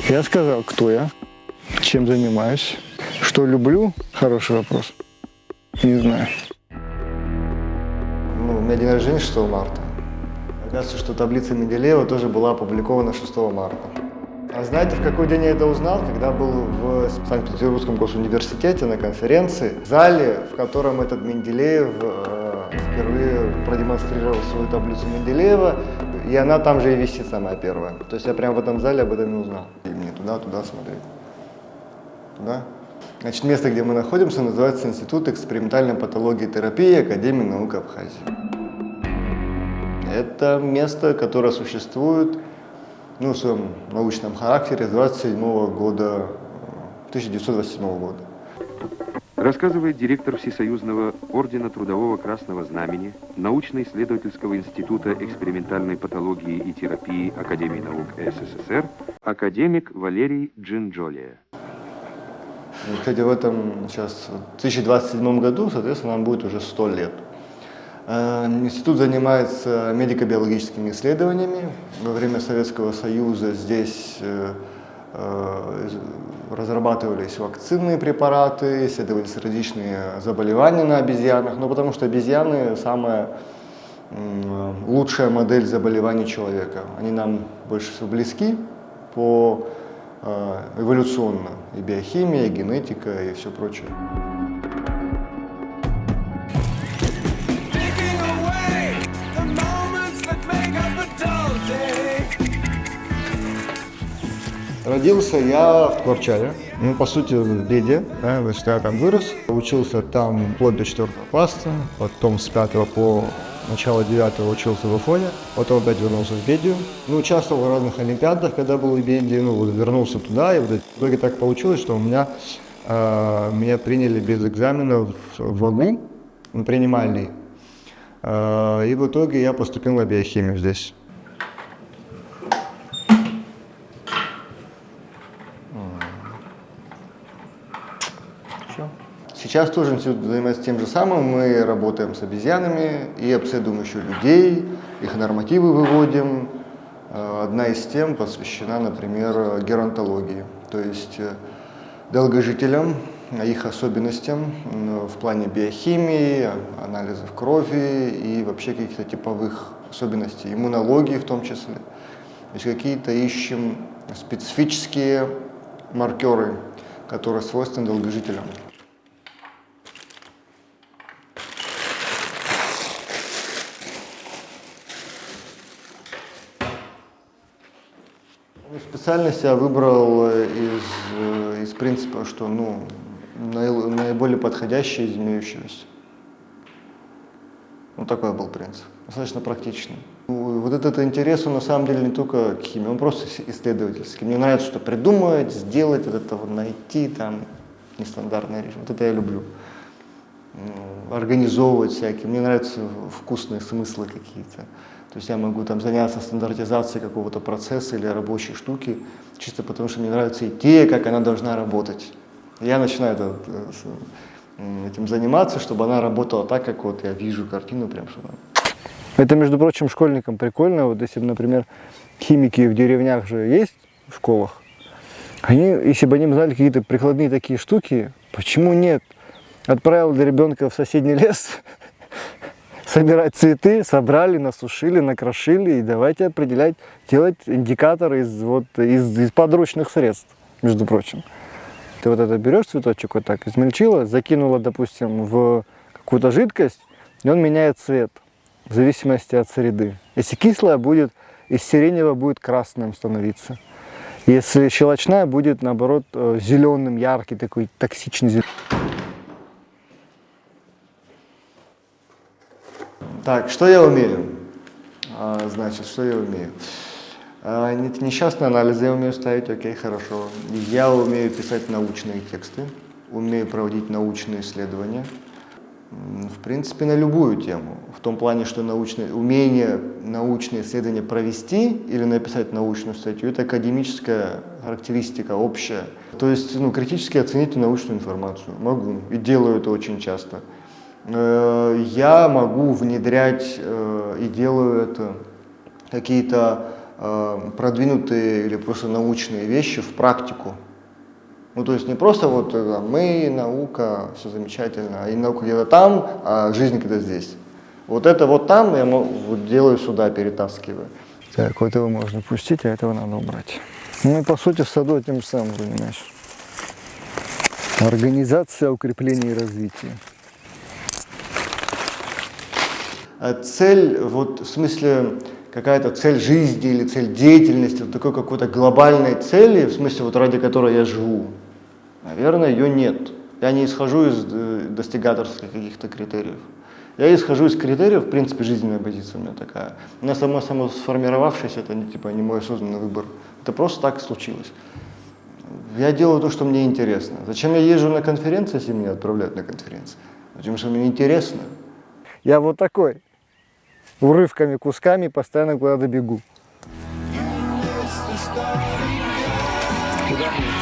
Я сказал, кто я, чем занимаюсь, что люблю. Хороший вопрос. Не знаю. У меня день рождения 6 марта. Оказывается, что таблица Менделеева тоже была опубликована 6 марта. А знаете, в какой день я это узнал? Когда был в Санкт-Петербургском госуниверситете на конференции, в зале, в котором этот Менделеев впервые продемонстрировал свою таблицу Менделеева, и она там же и висит самая первая. То есть я прямо в этом зале об этом и узнал. И мне туда смотреть. Туда. Значит, место, где мы находимся, называется Институт экспериментальной патологии и терапии Академии наук Абхазии. Это место, которое существует в своем научном характере с 1927 года. Рассказывает директор Всесоюзного ордена Трудового Красного Знамени, научно-исследовательского института экспериментальной патологии и терапии Академии наук СССР, академик Валерий Джинджолия. Кстати, в этом сейчас, в 2027 году, соответственно, нам будет уже 100 лет. Институт занимается медико-биологическими исследованиями. Во время Советского Союза здесь разрабатывались вакцинные препараты, исследовались различные заболевания на обезьянах, потому что обезьяны самая лучшая модель заболеваний человека. Они нам больше всего близки по эволюционно, и биохимия, и генетика, и все прочее. Родился я в Кварчале, по сути, в Беде, я там вырос. Учился там вплоть до 4 класса, потом с 5 по начало 9 учился в Афоне, потом опять вернулся в Бедию. Участвовал в разных олимпиадах, когда был в Бедии, вернулся туда, и в итоге так получилось, что меня приняли без экзаменов в ВАГУ, принимальный. И в итоге я поступил на биохимию здесь. Сейчас тоже институт занимается тем же самым. Мы работаем с обезьянами и обследуем еще людей, их нормативы выводим. Одна из тем посвящена, например, геронтологии, то есть долгожителям, их особенностям в плане биохимии, анализов крови и вообще каких-то типовых особенностей, иммунологии в том числе. То есть какие-то ищем специфические маркеры, которые свойственны долгожителям. Специальность я выбрал из принципа, что наиболее подходящее из имеющегося. Такой был принцип. Достаточно практичный. Вот этот интерес, он на самом деле не только к химии, он просто исследовательский. Мне нравится что придумать, сделать, найти нестандартный режим. Вот это я люблю. Организовывать всякие. Мне нравятся вкусные смыслы какие-то. То есть я могу заняться стандартизацией какого-то процесса или рабочей штуки, чисто потому что мне нравится идея, как она должна работать. Я начинаю этим заниматься, чтобы она работала так, как я вижу картину, что. Это, между прочим, школьникам прикольно. Если бы, например, химики в деревнях же есть в школах, если бы они знали какие-то прикладные такие штуки, почему нет? Отправил ребенка в соседний лес, собирать цветы, собрали, насушили, накрошили и давайте определять, делать индикаторы из подручных средств, между прочим. Ты это берешь цветочек измельчила, закинула, допустим, в какую-то жидкость, и он меняет цвет в зависимости от среды. Если кислая, из сиреневого будет красным становиться. Если щелочная, будет, наоборот, зеленым, яркий, такой токсичный зеленый. Так, что я умею? Что я умею? Несчастные анализы я умею ставить, окей, хорошо. Я умею писать научные тексты, умею проводить научные исследования. В принципе, на любую тему. В том плане, что умение научные исследования провести или написать научную статью – это академическая характеристика общая. То есть, критически оценить научную информацию. Могу и делаю это очень часто. Я могу внедрять и делаю это какие-то продвинутые или просто научные вещи в практику. Ну, то есть не просто вот мы, наука, все замечательно, и наука где-то там, а жизнь где-то здесь. Вот это вот там я вот делаю сюда, перетаскиваю. Так, вот его можно пустить, а этого надо убрать. Ну и по сути в саду тем же самым занимаюсь. Организация, укрепление и развитие. Цель, вот в смысле какая-то цель жизни или цель деятельности, вот такой какой-то глобальной цели, в смысле вот ради которой я живу, наверное, ее нет. Я не исхожу из достигаторских каких-то критериев. Я исхожу из критериев, в принципе, жизненная позиция у меня такая. Она само сформировавшаяся, это не мой осознанный выбор. Это просто так случилось. Я делаю то, что мне интересно. Зачем я езжу на конференции, если меня отправляют на конференции? Потому что мне интересно. Я вот такой, урывками, кусками постоянно куда-то бегу. Куда?